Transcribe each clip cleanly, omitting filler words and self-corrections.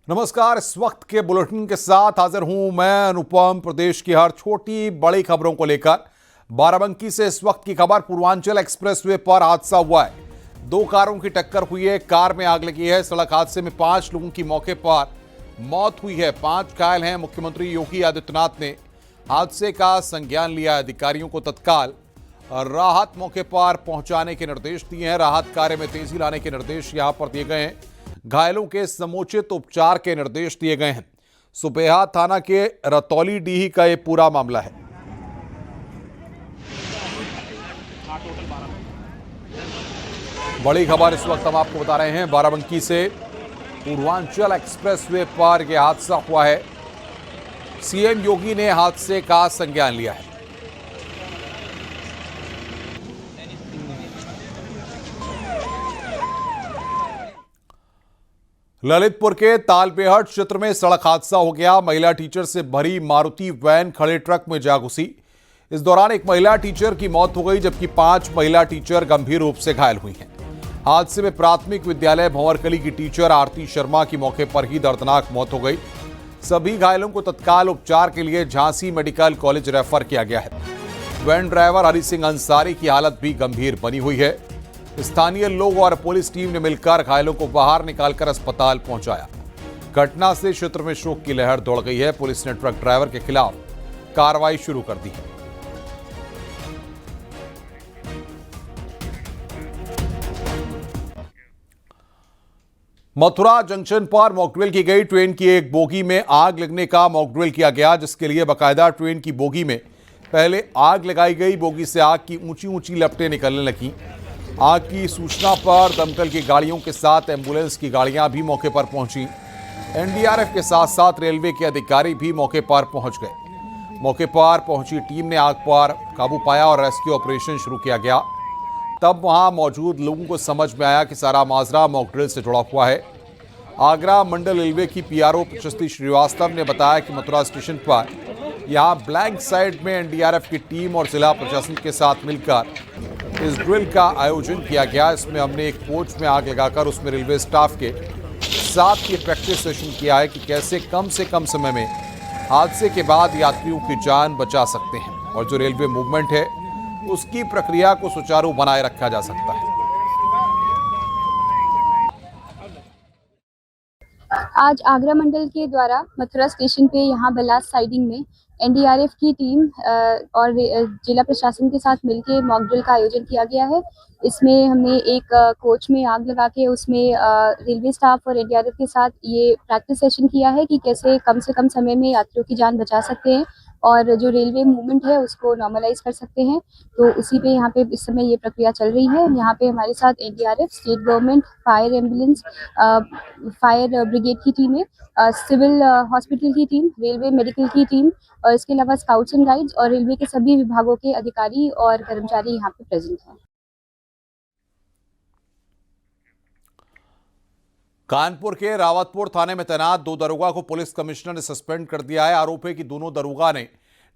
नमस्कार। इस वक्त के बुलेटिन के साथ हाजिर हूं मैं अनुपम। प्रदेश की हर छोटी बड़ी खबरों को लेकर बाराबंकी से इस वक्त की खबर। पूर्वांचल एक्सप्रेसवे पर हादसा हुआ है। दो कारों की टक्कर हुई है, कार में आग लगी है। सड़क हादसे में 5 लोगों की मौके पर मौत हुई है, 5 घायल हैं। मुख्यमंत्री योगी आदित्यनाथ ने हादसे का संज्ञान लिया है। अधिकारियों को तत्काल राहत मौके पर पहुंचाने के निर्देश दिए हैं। राहत कार्य में तेजी लाने के निर्देश यहां पर दिए गए हैं। घायलों के समुचित उपचार के निर्देश दिए गए हैं। सुपेहा थाना के रतौली डीही का यह पूरा मामला है। बड़ी खबर इस वक्त हम आपको बता रहे हैं, बाराबंकी से पूर्वांचल एक्सप्रेसवे पर यह हादसा हुआ है। सीएम योगी ने हादसे का संज्ञान लिया है। ललितपुर के तालबेहट क्षेत्र में सड़क हादसा हो गया। महिला टीचर से भरी मारुति वैन खड़े ट्रक में जा घुसी। इस दौरान एक महिला टीचर की मौत हो गई, जबकि 5 महिला टीचर गंभीर रूप से घायल हुई हैं। हादसे में प्राथमिक विद्यालय भंवरकली की टीचर आरती शर्मा की मौके पर ही दर्दनाक मौत हो गई। सभी घायलों को तत्काल उपचार के लिए झांसी मेडिकल कॉलेज रेफर किया गया है। वैन ड्राइवर हरि सिंह अंसारी की हालत भी गंभीर बनी हुई है। स्थानीय लोग और पुलिस टीम ने मिलकर घायलों को बाहर निकालकर अस्पताल पहुंचाया। घटना से क्षेत्र में शोक की लहर दौड़ गई है। पुलिस ने ट्रक ड्राइवर के खिलाफ कार्रवाई शुरू कर दी है। मथुरा जंक्शन पर मॉकड्रिल की गई। ट्रेन की एक बोगी में आग लगने का मॉकड्रिल किया गया, जिसके लिए बाकायदा ट्रेन की बोगी में पहले आग लगाई गई। बोगी से आग की ऊंची ऊंची लपटें निकलने लगी। आग की सूचना पर दमकल की गाड़ियों के साथ एम्बुलेंस की गाड़ियां भी मौके पर पहुंची। एनडीआरएफ के साथ साथ रेलवे के अधिकारी भी मौके पर पहुंच गए। मौके पर पहुंची टीम ने आग पर काबू पाया और रेस्क्यू ऑपरेशन शुरू किया गया। तब वहां मौजूद लोगों को समझ में आया कि सारा माजरा मॉकड्रिल से जुड़ा हुआ है। आगरा मंडल रेलवे की पीआरओ प्रशस्ति श्रीवास्तव ने बताया कि मथुरा स्टेशन पर यहां ब्लैंक साइड में एनडीआरएफ की टीम और जिला प्रशासन के साथ मिलकर इस ड्रिल का आयोजन किया गया। इसमें हमने एक कोच में आग लगाकर उसमें रेलवे स्टाफ के साथ ये प्रैक्टिस सेशन किया है कि कैसे कम से कम समय में हादसे के बाद यात्रियों की जान बचा सकते हैं और जो रेलवे मूवमेंट है उसकी प्रक्रिया को सुचारू बनाए रखा जा सकता है। आज आगरा मंडल के द्वारा मथुरा स्टेशन पे यहाँ बलास साइडिंग में एनडीआरएफ की टीम और जिला प्रशासन के साथ मिलकर मॉक ड्रिल का आयोजन किया गया है। इसमें हमने एक कोच में आग लगा के उसमें रेलवे स्टाफ और एनडीआरएफ के साथ ये प्रैक्टिस सेशन किया है कि कैसे कम से कम समय में यात्रियों की जान बचा सकते हैं और जो रेलवे मूवमेंट है उसको नॉर्मलाइज कर सकते हैं। तो उसी पे यहाँ पे इस समय ये प्रक्रिया चल रही है। यहाँ पे हमारे साथ NDRF, state government, fire ambulance, fire brigade की टीमें, सिविल हॉस्पिटल की टीम, रेलवे मेडिकल की टीम और इसके अलावा स्काउट्स एंड गाइड्स और रेलवे के सभी विभागों के अधिकारी और कर्मचारी यहाँ पे प्रेजेंट हैं। कानपुर के रावतपुर थाने में तैनात 2 दरोगा को पुलिस कमिश्नर ने सस्पेंड कर दिया है। आरोप है कि दोनों दरोगा ने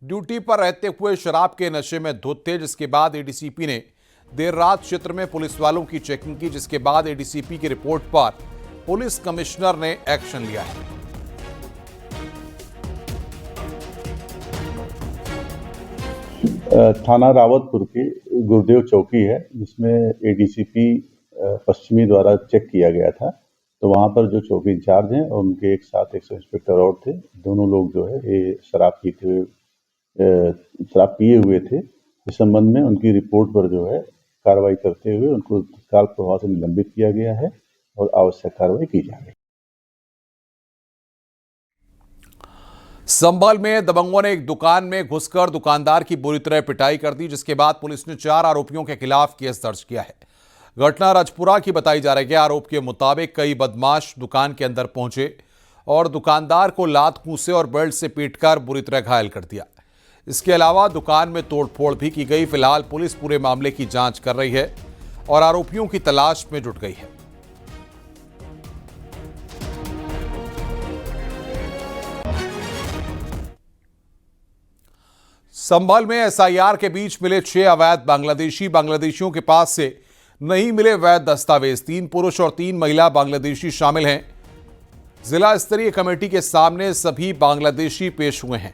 ड्यूटी पर रहते हुए शराब के नशे में धुत थे, जिसके बाद एडीसीपी ने देर रात क्षेत्र में पुलिस वालों की चेकिंग की, जिसके बाद एडीसीपी की रिपोर्ट पर पुलिस कमिश्नर ने एक्शन लिया है। थाना रावतपुर की गुरुदेव चौकी है, जिसमें एडीसीपी पश्चिमी द्वारा चेक किया गया था। तो वहां पर जो चौकी इंचार्ज हैं और उनके एक साथ एक इंस्पेक्टर और थे, दोनों लोग जो है ये शराब पिए हुए थे। इस संबंध में उनकी रिपोर्ट पर जो है कार्रवाई करते हुए उनको तत्काल प्रभाव से निलंबित किया गया है और आवश्यक कार्रवाई की जाएगी। संभल में दबंगों ने एक दुकान में घुसकर दुकानदार की बुरी तरह पिटाई कर दी, जिसके बाद पुलिस ने 4 आरोपियों के खिलाफ केस दर्ज किया है। घटना राजपुरा की बताई जा रही है। आरोप के मुताबिक कई बदमाश दुकान के अंदर पहुंचे और दुकानदार को लात घूंसे और बेल्ट से पीटकर बुरी तरह घायल कर दिया। इसके अलावा दुकान में तोड़फोड़ भी की गई। फिलहाल पुलिस पूरे मामले की जांच कर रही है और आरोपियों की तलाश में जुट गई है। संभल में एसआईआर के बीच मिले 6 अवैध बांग्लादेशियों के पास से नहीं मिले वैध दस्तावेज। 3 पुरुष और 3 महिला बांग्लादेशी शामिल हैं। जिला स्तरीय कमेटी के सामने सभी बांग्लादेशी पेश हुए हैं।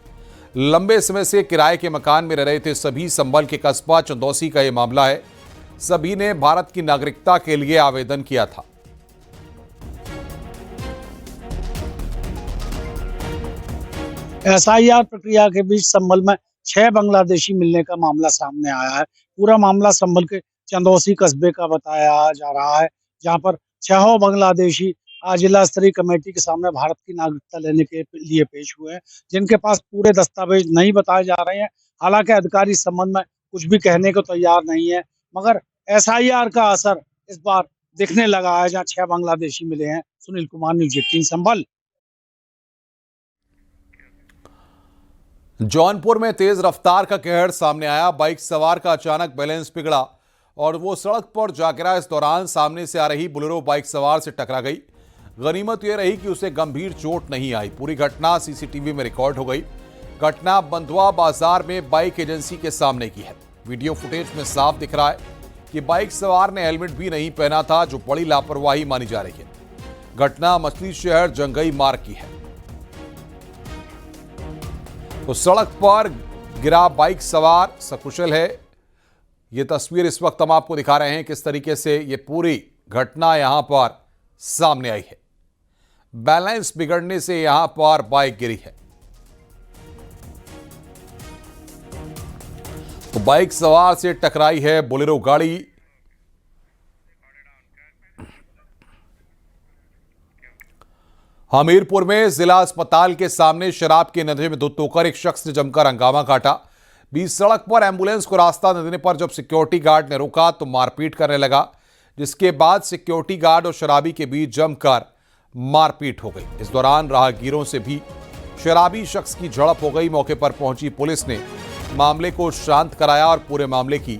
लंबे समय से किराए के मकान में रह रहे थे सभी। संभल के कस्बा चंदौसी का यह मामला है। सभी ने भारत की नागरिकता के लिए आवेदन किया था। एसआईआर प्रक्रिया के बीच संभल में 6 बांग्लादेशी मिलने का मामला सामने आया है। पूरा मामला संभल के चंदौसी कस्बे का बताया जा रहा है, जहां पर 6 बांग्लादेशी आज जिला स्तरीय कमेटी के सामने भारत की नागरिकता लेने के लिए पेश हुए हैं, जिनके पास पूरे दस्तावेज नहीं बताए जा रहे हैं। हालांकि अधिकारी इस संबंध में कुछ भी कहने को तैयार नहीं है, मगर एसआईआर का असर इस बार दिखने लगा है, जहां 6 बांग्लादेशी मिले हैं। सुनील कुमार, न्यूज़ 18 संभल। जौनपुर में तेज रफ्तार का कहर सामने आया। बाइक सवार का अचानक बैलेंस बिगड़ा और वो सड़क पर जा गिरा। इस दौरान सामने से आ रही बोलेरो बाइक सवार से टकरा गई। गनीमत यह रही कि उसे गंभीर चोट नहीं आई। पूरी घटना सीसीटीवी में रिकॉर्ड हो गई। घटना बंधुआ बाजार में बाइक एजेंसी के सामने की है। वीडियो फुटेज में साफ दिख रहा है कि बाइक सवार ने हेलमेट भी नहीं पहना था, जो बड़ी लापरवाही मानी जा रही है। घटना मछली शहर जंगई मार्ग की है। तो सड़क पर गिरा बाइक सवार सकुशल है। यह तस्वीर इस वक्त हम आपको दिखा रहे हैं किस तरीके से यह पूरी घटना यहां पर सामने आई है। बैलेंस बिगड़ने से यहां पर बाइक गिरी है। तो बाइक सवार से टकराई है बोलेरो गाड़ी। हमीरपुर में जिला अस्पताल के सामने शराब के नशे में धुत होकर एक शख्स ने जमकर हंगामा काटा। बीच सड़क पर एम्बुलेंस को रास्ता न देने पर जब सिक्योरिटी गार्ड ने रोका तो मारपीट करने लगा, जिसके बाद सिक्योरिटी गार्ड और शराबी के बीच जमकर मारपीट हो गई। इस दौरान राहगीरों से भी शराबी शख्स की झड़प हो गई। मौके पर पहुंची पुलिस ने मामले को शांत कराया और पूरे मामले की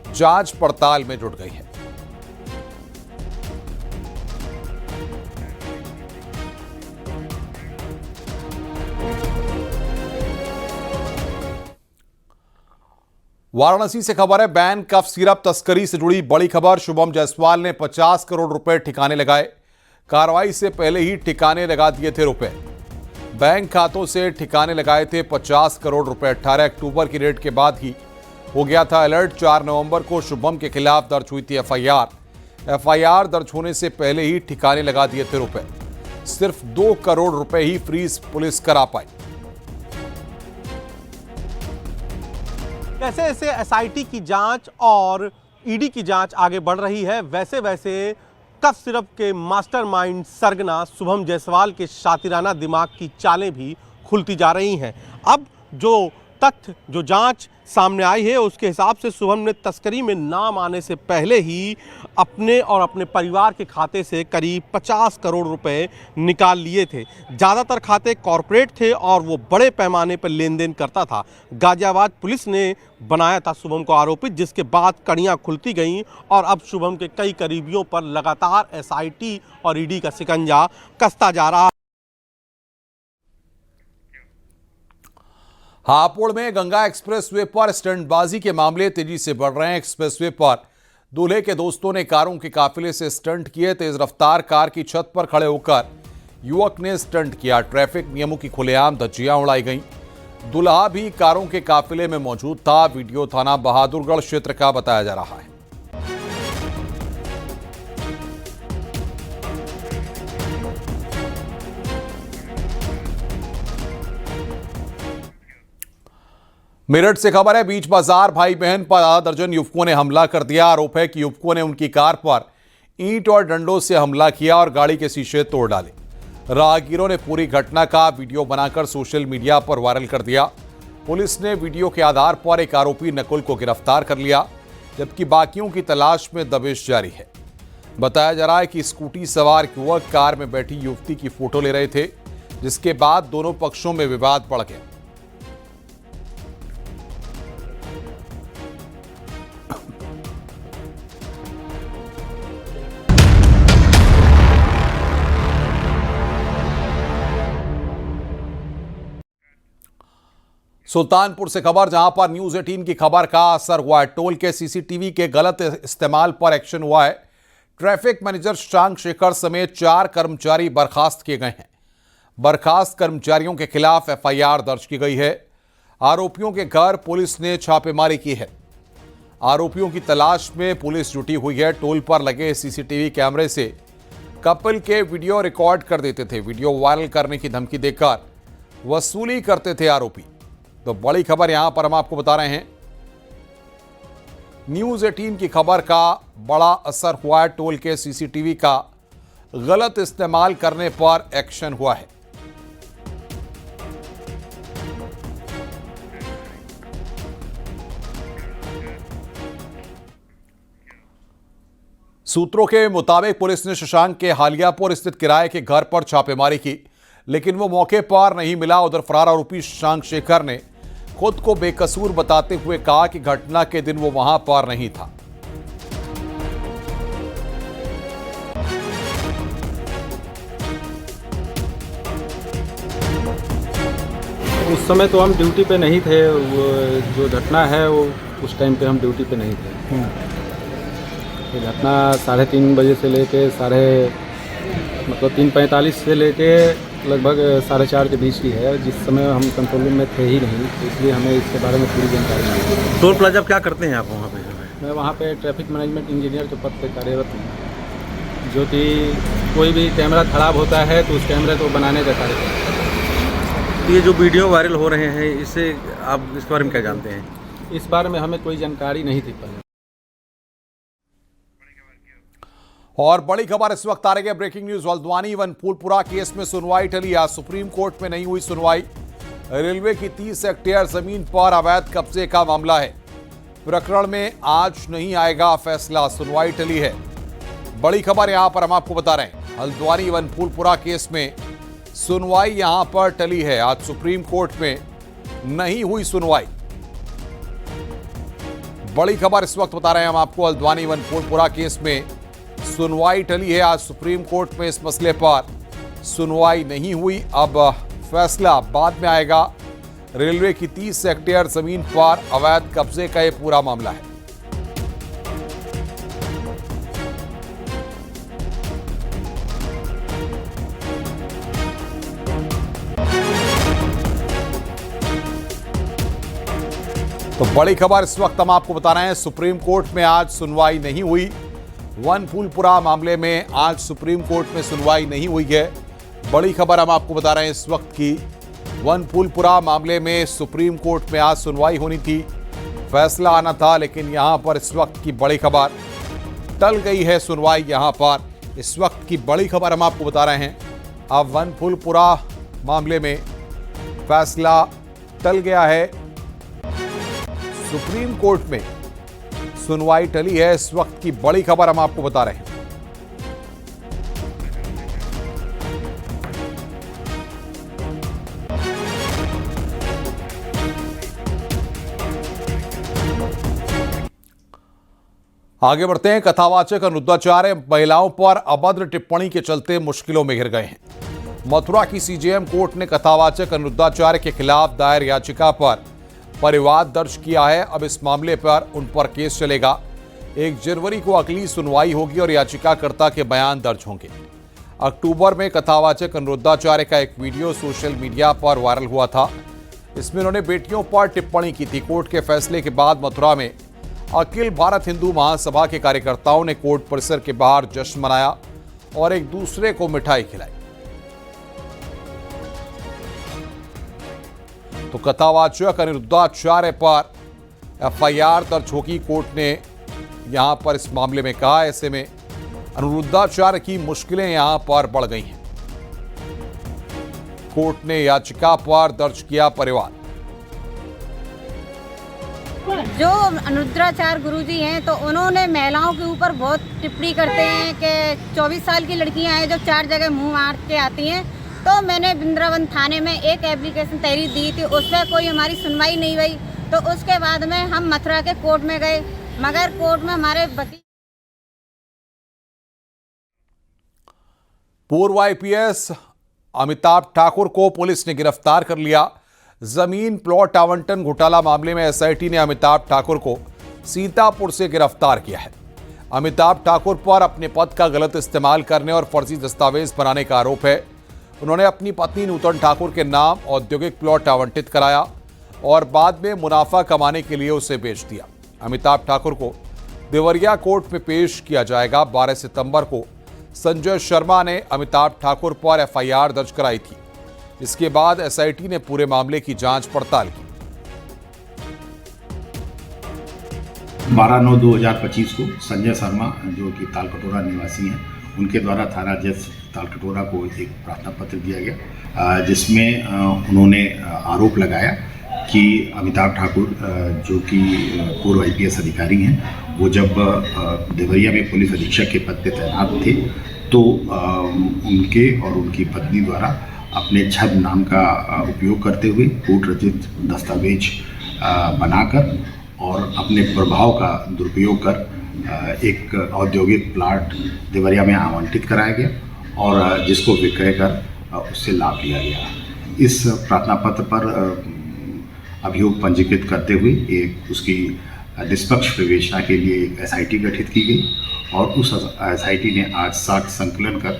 जांच पड़ताल में जुट गई है। वाराणसी से खबर है। बैन कफ सिरप तस्करी से जुड़ी बड़ी खबर। शुभम जायसवाल ने 50 करोड़ रुपए ठिकाने लगाए। कार्रवाई से पहले ही ठिकाने लगा दिए थे रुपए। बैंक खातों से ठिकाने लगाए थे 50 करोड़ रुपए। 18 अक्टूबर की रेड के बाद ही हो गया था अलर्ट। 4 नवंबर को शुभम के खिलाफ दर्ज हुई थी एफआईआर दर्ज होने से पहले ही ठिकाने लगा दिए थे रुपए। सिर्फ 2 करोड़ रुपए ही फ्रीज पुलिस करा पाई। जैसे जैसे एसआईटी की जांच और ईडी की जांच आगे बढ़ रही है, वैसे वैसे कफ सिरप के मास्टरमाइंड सरगना शुभम जायसवाल के शातिराना दिमाग की चालें भी खुलती जा रही हैं। अब जो तथ्य, जो जांच सामने आई है, उसके हिसाब से शुभम ने तस्करी में नाम आने से पहले ही अपने और अपने परिवार के खाते से करीब 50 करोड़ रुपए निकाल लिए थे। ज़्यादातर खाते कॉरपोरेट थे और वो बड़े पैमाने पर लेन देन करता था। गाजियाबाद पुलिस ने बनाया था शुभम को आरोपित, जिसके बाद कड़ियाँ खुलती गईं और अब शुभम के कई करीबियों पर लगातार एसआईटी और ईडी का शिकंजा कसता जा रहा है। हापुड़ में गंगा एक्सप्रेसवे पर स्टंटबाजी के मामले तेजी से बढ़ रहे हैं। एक्सप्रेसवे पर दूल्हे के दोस्तों ने कारों के काफिले से स्टंट किए। तेज रफ्तार कार की छत पर खड़े होकर युवक ने स्टंट किया। ट्रैफिक नियमों की खुलेआम धज्जियां उड़ाई गईं। दूल्हा भी कारों के काफिले में मौजूद था। वीडियो थाना बहादुरगढ़ क्षेत्र का बताया जा रहा है। मेरठ से खबर है। बीच बाजार भाई बहन पर आधा दर्जन युवकों ने हमला कर दिया। आरोप है कि युवकों ने उनकी कार पर ईंट और डंडों से हमला किया और गाड़ी के शीशे तोड़ डाले। राहगीरों ने पूरी घटना का वीडियो बनाकर सोशल मीडिया पर वायरल कर दिया। पुलिस ने वीडियो के आधार पर एक आरोपी नकुल को गिरफ्तार कर लिया, जबकि बाकियों की तलाश में दबिश जारी है। बताया जा रहा है कि स्कूटी सवार युवक कार में बैठी युवती की फोटो ले रहे थे, जिसके बाद दोनों पक्षों में विवाद बढ़ गया। सुल्तानपुर से खबर, जहां पर न्यूज 18 की खबर का असर हुआ है। टोल के सीसीटीवी के गलत इस्तेमाल पर एक्शन हुआ है। ट्रैफिक मैनेजर शांग शेखर समेत 4 कर्मचारी बर्खास्त किए गए हैं। बर्खास्त कर्मचारियों के खिलाफ एफआईआर दर्ज की गई है। आरोपियों के घर पुलिस ने छापेमारी की है। आरोपियों की तलाश में पुलिस जुटी हुई है। टोल पर लगे सीसीटीवी कैमरे से कपल के वीडियो रिकॉर्ड कर देते थे। वीडियो वायरल करने की धमकी देकर वसूली करते थे आरोपी। तो बड़ी खबर यहां पर हम आपको बता रहे हैं, न्यूज़ 18 की खबर का बड़ा असर हुआ है। टोल के सीसीटीवी का गलत इस्तेमाल करने पर एक्शन हुआ है। सूत्रों के मुताबिक पुलिस ने शशांक के हालियापुर स्थित किराए के घर पर छापेमारी की, लेकिन वो मौके पर नहीं मिला। उधर फरार आरोपी शशांक शेखर ने खुद को बेकसूर बताते हुए कहा कि घटना के दिन वो वहां पर नहीं था। उस समय तो हम ड्यूटी पे नहीं थे। वो जो घटना है वो उस टाइम पे हम ड्यूटी पे नहीं थे। ये घटना 3:30 बजे से लेके 3:45 से लेके लगभग 4:30 के बीच की है, जिस समय हम कंट्रोल रूम में थे ही नहीं, तो इसलिए हमें इसके बारे में पूरी जानकारी नहीं है। टोल प्लाजा क्या करते हैं आप वहाँ पे? मैं वहाँ पे ट्रैफिक मैनेजमेंट इंजीनियर के पद पे कार्यरत हूँ, जो कि कोई भी कैमरा खराब होता है तो उस कैमरे को बनाने का कार्य करता है। ये जो वीडियो वायरल हो रहे हैं, इससे आप इसके बारे में क्या जानते हैं? इस बारे में हमें कोई जानकारी नहीं थी पहले। और बड़ी खबर इस वक्त आ रही है, breaking news. Haldwani Banbhoolpura case में सुनवाई टली। आज सुप्रीम कोर्ट में नहीं हुई सुनवाई। रेलवे की 30 हेक्टेयर जमीन पर अवैध कब्जे का मामला है। प्रकरण में आज नहीं आएगा फैसला, सुनवाई टली है। बड़ी खबर यहां पर हम आपको बता रहे हैं, हल्द्वानी वन फूलपुरा केस में सुनवाई यहां पर टली है। आज सुप्रीम कोर्ट में नहीं हुई सुनवाई। बड़ी खबर इस वक्त बता रहे हैं हम आपको, हल्द्वानी वन फूलपुरा केस में सुनवाई टली है। आज सुप्रीम कोर्ट में इस मसले पर सुनवाई नहीं हुई। अब फैसला बाद में आएगा। रेलवे की 30 हेक्टेयर जमीन पर अवैध कब्जे का यह पूरा मामला है। तो बड़ी खबर इस वक्त हम आपको बता रहे हैं, सुप्रीम कोर्ट में आज सुनवाई नहीं हुई। वन फूलपुरा मामले में आज सुप्रीम कोर्ट में सुनवाई नहीं हुई है। बड़ी खबर हम आपको बता रहे हैं इस वक्त की, वन फूलपुरा मामले में सुप्रीम कोर्ट में आज सुनवाई होनी थी, फैसला आना था, लेकिन यहां पर इस वक्त की बड़ी खबर टल गई है सुनवाई। यहां पर इस वक्त की बड़ी खबर हम आपको बता रहे हैं, अब वन फूलपुरा मामले में फैसला टल गया है। सुप्रीम कोर्ट में सुनवाई टली है। इस वक्त की बड़ी खबर हम आपको बता रहे हैं। आगे बढ़ते हैं। कथावाचक अनुद्धाचार्य महिलाओं पर अभद्र टिप्पणी के चलते मुश्किलों में घिर गए हैं। मथुरा की सीजेएम कोर्ट ने कथावाचक अनुद्धाचार्य के खिलाफ दायर याचिका पर परिवाद दर्ज किया है। अब इस मामले पर उन पर केस चलेगा। 1 जनवरी को अगली सुनवाई होगी और याचिकाकर्ता के बयान दर्ज होंगे। अक्टूबर में कथावाचक अनुद्धाचार्य का एक वीडियो सोशल मीडिया पर वायरल हुआ था। इसमें उन्होंने बेटियों पर टिप्पणी की थी। कोर्ट के फैसले के बाद मथुरा में अखिल भारत हिंदू महासभा के कार्यकर्ताओं ने कोर्ट परिसर के बाहर जश्न मनाया और एक दूसरे को मिठाई खिलाई। तो कथावाचक अनुद्धाचार्य पर एफआईआर दर्ज होगी, कोर्ट ने यहां पर इस मामले में कहा। ऐसे में अनुद्धाचार्य की मुश्किलें यहां पर बढ़ गई हैं। कोर्ट ने याचिका पर दर्ज किया परिवाद। जो अनुद्धाचार्य गुरुजी हैं तो उन्होंने महिलाओं के ऊपर बहुत टिप्पणी करते हैं कि 24 साल की लड़कियां हैं जो 4 जगह मुंह मार के आती हैं। तो मैंने वृंदावन थाने में एक एप्लीकेशन तहरीर दी थी, उस पर कोई हमारी सुनवाई नहीं हुई। तो उसके बाद में हम मथुरा के कोर्ट में गए, मगर कोर्ट में हमारे वकील पूर्व आईपीएस अमिताभ ठाकुर को पुलिस ने गिरफ्तार कर लिया। जमीन प्लॉट आवंटन घोटाला मामले में एसआईटी ने अमिताभ ठाकुर को सीतापुर से गिरफ्तार किया है। अमिताभ ठाकुर पर अपने पद का गलत इस्तेमाल करने और फर्जी दस्तावेज बनाने का आरोप है। उन्होंने अपनी पत्नी नूतन ठाकुर के नाम औद्योगिक प्लॉट आवंटित कराया और बाद में मुनाफा कमाने के लिए उसे बेच दिया। अमिताभ ठाकुर को देवरिया कोर्ट में पेश किया जाएगा। 12 सितंबर को संजय शर्मा ने अमिताभ ठाकुर पर एफआईआर दर्ज कराई थी। इसके बाद एसआईटी ने पूरे मामले की जांच पड़ताल की। 12/9/2025 को संजय शर्मा, जो कि तालकटोरा निवासी हैं, उनके द्वारा थाना अध्यक्ष तालकटोरा को एक प्रार्थना पत्र दिया गया, जिसमें उन्होंने आरोप लगाया कि अमिताभ ठाकुर, जो कि पूर्व आईपीएस अधिकारी हैं, वो जब देवरिया में पुलिस अधीक्षक के पद पर तैनात थे तो उनके और उनकी पत्नी द्वारा अपने छद नाम का उपयोग करते हुए कोर्ट रचित दस्तावेज बनाकर और अपने प्रभाव का दुरुपयोग कर एक औद्योगिक प्लाट देवरिया में आवंटित कराया गया और जिसको विक्रय कर उससे लाभ लिया गया। इस प्रार्थना पत्र पर अभियोग पंजीकृत करते हुए एक उसकी निष्पक्ष विवेचना के लिए एक एसआईटी गठित की गई और उस एसआईटी ने आज साक्ष्य संकलन कर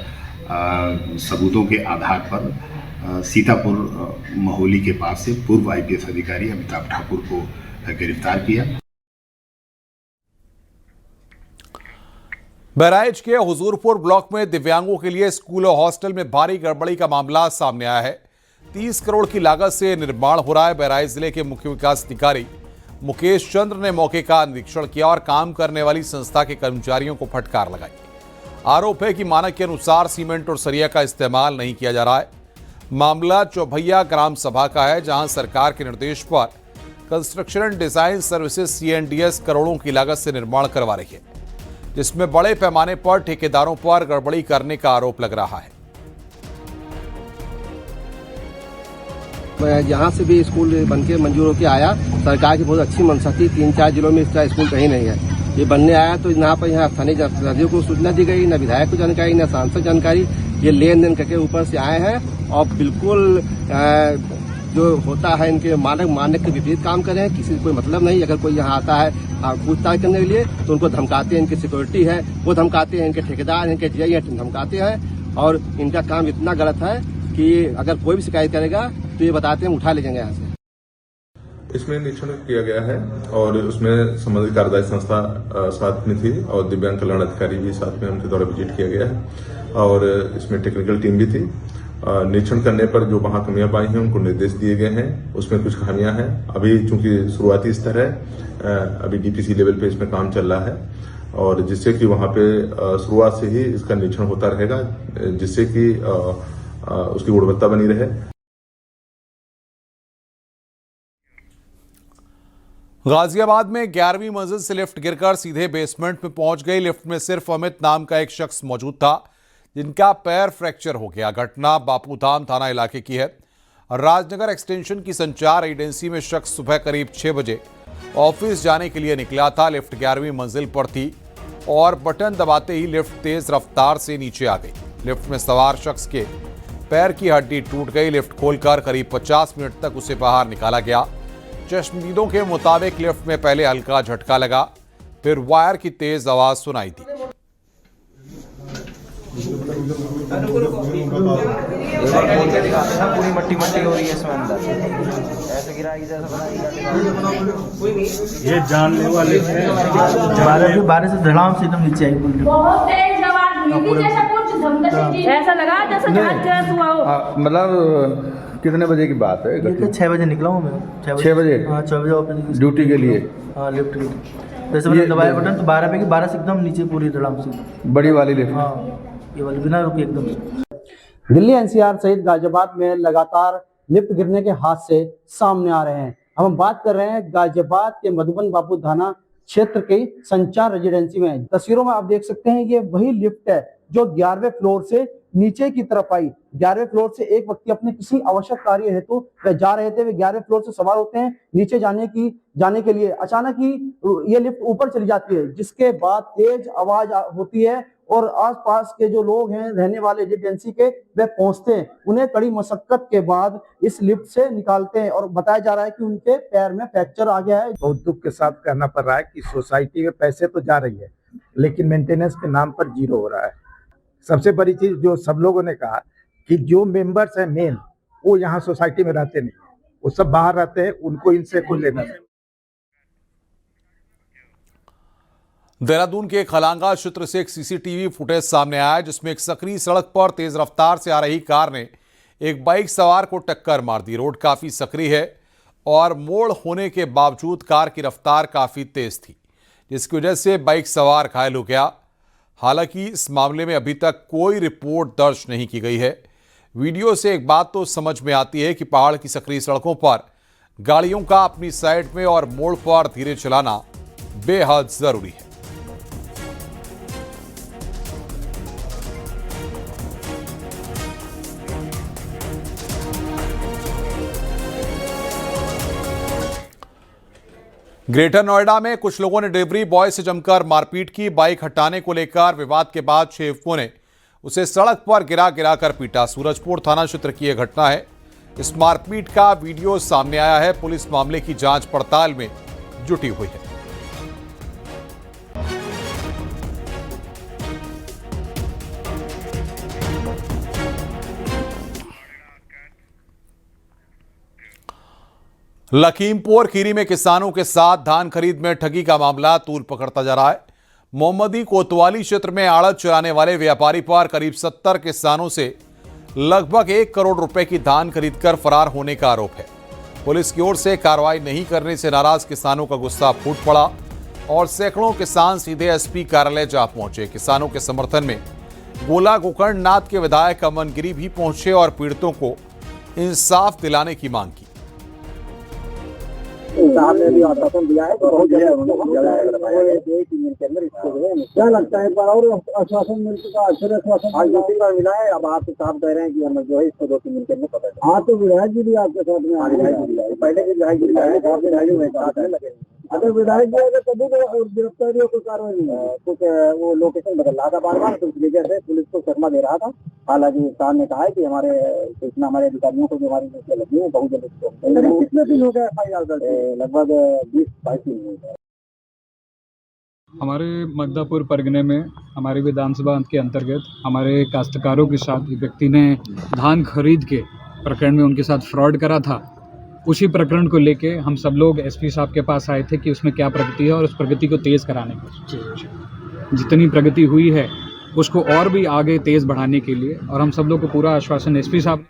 सबूतों के आधार पर सीतापुर महोली के पास से पूर्व आईपीएस अधिकारी अमिताभ ठाकुर को गिरफ्तार किया। बहराइच के हुजूरपुर ब्लॉक में दिव्यांगों के लिए स्कूल और हॉस्टल में भारी गड़बड़ी का मामला सामने आया है। 30 करोड़ की लागत से निर्माण हो रहा है। बहराइच जिले के मुख्य विकास अधिकारी मुकेश चंद्र ने मौके का निरीक्षण किया और काम करने वाली संस्था के कर्मचारियों को फटकार लगाई। आरोप है कि मानक के अनुसार सीमेंट और सरिया का इस्तेमाल नहीं किया जा रहा है। मामला चौभैया ग्राम सभा का है, जहां सरकार के निर्देश पर construction and design services CNDS करोड़ों की लागत से निर्माण करवा रही है, जिसमें बड़े पैमाने पर ठेकेदारों पर गड़बड़ी करने का आरोप लग रहा है। यहाँ से भी स्कूल बनके मंजूर होकर आया। सरकार की बहुत अच्छी मंशा थी। 3-4 जिलों में इसका स्कूल कहीं नहीं है। ये बनने आया तो यहाँ पर स्थानीय जनप्रतिनिधियों को सूचना दी गई, न विधायक को जानकारी, न सांसद जानकारी। ये लेन देन करके ऊपर से आए हैं और बिल्कुल जो होता है इनके मानक के विपरीत काम कर रहे हैं। किसी को कोई मतलब नहीं। अगर कोई यहाँ आता है पूछताछ करने के लिए तो उनको धमकाते हैं। इनकी सिक्योरिटी है वो धमकाते हैं, इनके ठेकेदार हैं, इनके जीआई हैं, धमकाते हैं। और इनका काम इतना गलत है कि अगर कोई भी शिकायत करेगा तो ये बताते हैं उठा ले जाएंगे यहाँ से। इसमें निरीक्षण किया गया है और उसमें संबंधित कार्यदायी संस्था साथ में थी और दिव्यांग कल्याण अधिकारी भी साथ में, उनके द्वारा विजिट किया गया है और इसमें टेक्निकल टीम भी थी। निरीक्षण करने पर जो वहां कमियां पाई हैं उनको निर्देश दिए गए हैं। उसमें कुछ खामियां हैं। अभी चूंकि शुरुआती स्तर है, अभी DPC लेवल पे इसमें काम चल रहा है और जिससे कि वहां पे शुरुआत से ही इसका निरीक्षण होता रहेगा, जिससे कि उसकी गुणवत्ता बनी रहे। गाजियाबाद में 11वीं मंजिल से लिफ्ट गिरकर सीधे बेसमेंट में पहुंच गई। लिफ्ट में सिर्फ अमित नाम का एक शख्स मौजूद था, जिनका पैर फ्रैक्चर हो गया। घटना बापूधाम थाना इलाके की है। राजनगर एक्सटेंशन की संचार एजेंसी में शख्स सुबह करीब 6 बजे ऑफिस जाने के लिए निकला था। लिफ्ट 11वीं मंजिल पर थी और बटन दबाते ही लिफ्ट तेज रफ्तार से नीचे आ गई। लिफ्ट में सवार शख्स के पैर की हड्डी टूट गई। लिफ्ट खोलकर करीब 50 मिनट तक उसे बाहर निकाला गया। चश्मदीदों के मुताबिक लिफ्ट में पहले हल्का झटका लगा, फिर वायर की तेज आवाज सुनाई दी। पूरी मट्टी हो रही है इसमें अंदर, ऐसे गिरा ये जानने वाले बारिश से धड़ाम से एकदम नीचे आई। बहुत तेज आवाज जैसा कुछ ऐसा लगा जैसे जहाज हुआ हो। मतलब कितने बजे की बात है? 6 बजे निकला हूँ मैं। 6 बजे? हाँ, 6 बजे ऑफिस ड्यूटी के लिए। हाँ, लिफ्ट के लिए। जैसे मैंने दबाया बटन तो 12 पे की 12 से एकदम नीचे पूरी धड़ाम से। बड़ी वाली लिफ्ट? हाँ, ये वाली बिना रुके एकदम से। दिल्ली NCR सहित गाजियाबाद में लगातार लिफ्ट गिरने के हादसे सामने आ रहे हैं। अब हम बात कर रहे हैं गाजियाबाद के मधुबन बापू थाना क्षेत्र के संचार रेजिडेंसी में। तस्वीरों में आप देख सकते हैं ये वही लिफ्ट है जो 11वें फ्लोर से नीचे की तरफ आई। 11वें फ्लोर से एक व्यक्ति अपने किसी आवश्यक कार्य हेतु वह जा रहे थे। वे 11वें फ्लोर से सवार होते हैं नीचे जाने के लिए। अचानक ही ये लिफ्ट ऊपर चली जाती है, जिसके बाद तेज आवाज होती है और आसपास के जो लोग हैं रहने वाले रेजिडेंसी के, वे पहुंचते हैं। उन्हें कड़ी मशक्कत के बाद इस लिफ्ट से निकालते हैं और बताया जा रहा है कि उनके पैर में फ्रैक्चर आ गया है। बहुत दुख के साथ कहना पड़ रहा है कि सोसाइटी में पैसे तो जा रही है, लेकिन मेंटेनेंस के नाम पर जीरो हो रहा है। सबसे बड़ी चीज जो सब लोगों ने कहा कि जो मेंबर्स हैं मेन, वो यहाँ सोसाइटी में रहते नहीं, वो सब बाहर रहते हैं, उनको इनसे कोई लेना नहीं। देहरादून के खलांगा क्षेत्र से एक सीसीटीवी फुटेज सामने आया है, जिसमें एक सकरी सड़क पर तेज रफ्तार से आ रही कार ने एक बाइक सवार को टक्कर मार दी। रोड काफी सकरी है और मोड़ होने के बावजूद कार की रफ्तार काफी तेज थी, जिसकी वजह से बाइक सवार घायल हो गया। हालांकि इस मामले में अभी तक कोई रिपोर्ट दर्ज नहीं की गई है। वीडियो से एक बात तो समझ में आती है कि पहाड़ की सकरी सड़कों पर गाड़ियों का अपनी साइड में और मोड़ पर धीरे चलाना बेहद जरूरी है। ग्रेटर नोएडा में कुछ लोगों ने डिलीवरी बॉय से जमकर मारपीट की। बाइक हटाने को लेकर विवाद के बाद 6 युवकों ने उसे सड़क पर गिरा कर पीटा। सूरजपुर थाना क्षेत्र की यह घटना है। इस मारपीट का वीडियो सामने आया है। पुलिस मामले की जांच पड़ताल में जुटी हुई है। लखीमपुर खीरी में किसानों के साथ धान खरीद में ठगी का मामला तूल पकड़ता जा रहा है। मोहम्मदी कोतवाली क्षेत्र में आड़त चलाने वाले व्यापारी पर करीब 70 किसानों से लगभग 1 करोड़ रुपए की धान खरीदकर फरार होने का आरोप है। पुलिस की ओर से कार्रवाई नहीं करने से नाराज किसानों का गुस्सा फूट पड़ा और सैकड़ों किसान सीधे एसपी कार्यालय जा पहुंचे। किसानों के समर्थन में गोला गोकर्णनाथ के विधायक अमन गिरी भी पहुंचे और पीड़ितों को इंसाफ दिलाने की मांग की। साहब ने भी आश्वासन दिया है, क्या लगता है, एक बार और आश्वासन मिल चुका, फिर आश्वासन आज 2-3 बार मिला है। अब आप साहब कह रहे हैं कि हम जो है इसको 2-3 दिन के अंदर पता है। हाँ, तो विधायक जी भी आपके साथ में, पहले के विधायक जी अगर विधायक जी अगर कभी गिरफ्तारी हो कोई कार्रवाई नहीं है, कुछ वो लोकेशन बदल रहा था बार, तो इस वजह से पुलिस को शर्मा दे रहा था। हालांकि साहब ने कहा है कि हमारे सूचना हमारे अधिकारियों को जो हमारी नीचे लगी है बहुत जल्द। कितने दिन हो गए FIR दर्ज? लगभग 20-22 दिन हो गए। हमारे मध्यापुर परगने में हमारे विधानसभा के अंतर्गत हमारे काश्तकारों के साथ एक व्यक्ति ने धान खरीद के प्रकरण में उनके साथ फ्रॉड करा था। उसी प्रकरण को लेके हम सब लोग एसपी साहब के पास आए थे कि उसमें क्या प्रगति है और उस प्रगति को तेज़ कराने की जितनी प्रगति हुई है उसको और भी आगे तेज़ बढ़ाने के लिए, और हम सब लोग को पूरा आश्वासन एसपी साहब